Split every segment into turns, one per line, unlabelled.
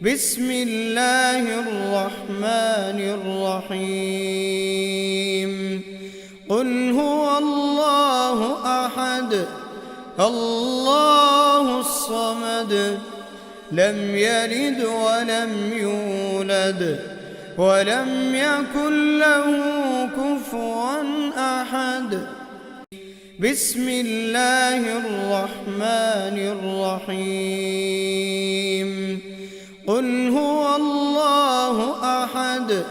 بسم الله الرحمن الرحيم قل هو الله أحد الله الصمد لم يلد ولم يولد ولم يكن له كفوا أحد بسم الله الرحمن الرحيم قل هو الله أحد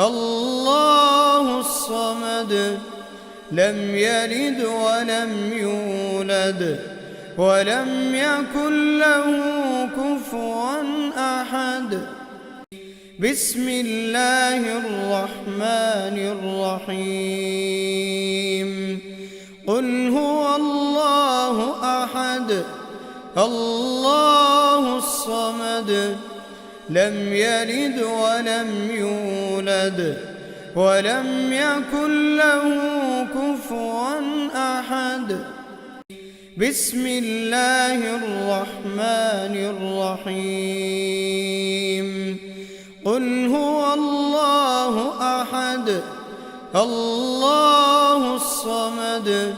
الله الصمد لم يلد ولم يولد ولم يكن له كفوا أحد بسم الله الرحمن الرحيم قل هو الله أحد الله الصمد لم يلد ولم يولد ولم يكن له كفوا أحد بسم الله الرحمن الرحيم قل هو الله أحد الله الصمد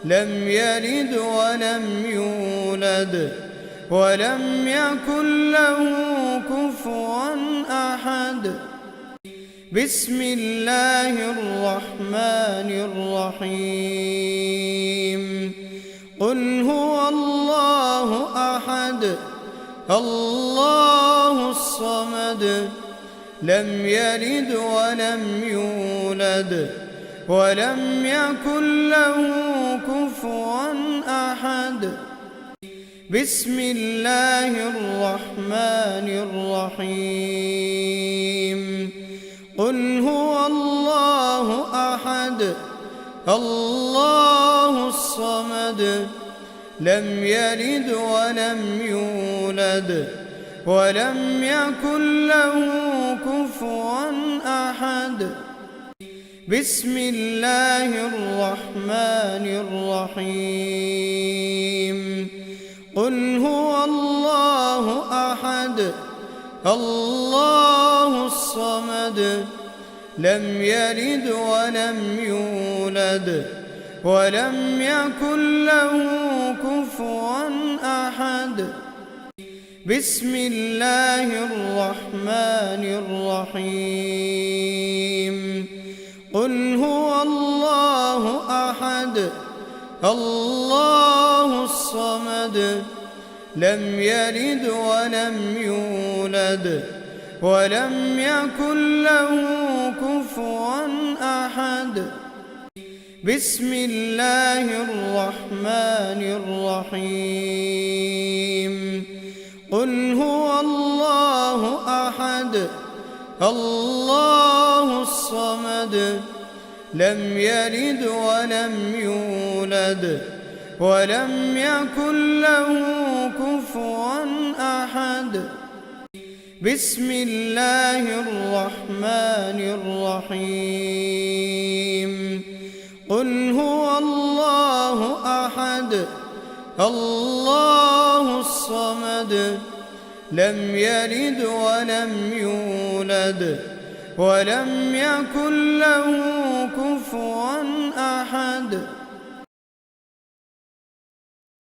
لم يلد ولم يولد ولم يكن له كفوا أحد بسم الله الرحمن الرحيم قل هو الله أحد الله الصمد لم يلد ولم يولد ولم يكن له كفوا أحد بسم الله الرحمن الرحيم قل هو الله أحد الله الصمد لم يلد ولم يولد ولم يكن له كفوا أحد بسم الله الرحمن الرحيم قل هو الله أحد الله الصمد لم يلد ولم يولد ولم يكن له كفوا أحد بسم الله الرحمن الرحيم قل هو الله أحد الله الصمد لم يلد ولم يولد ولم يكن له كفوا أحد بسم الله الرحمن الرحيم قل هو الله أحد الله الصمد لم يلد ولم يولد ولم يكن له كفوا أحد بسم الله الرحمن الرحيم قل هو الله أحد الله الصمد لم يلد ولم يولد ولم يكن له كفوا أحد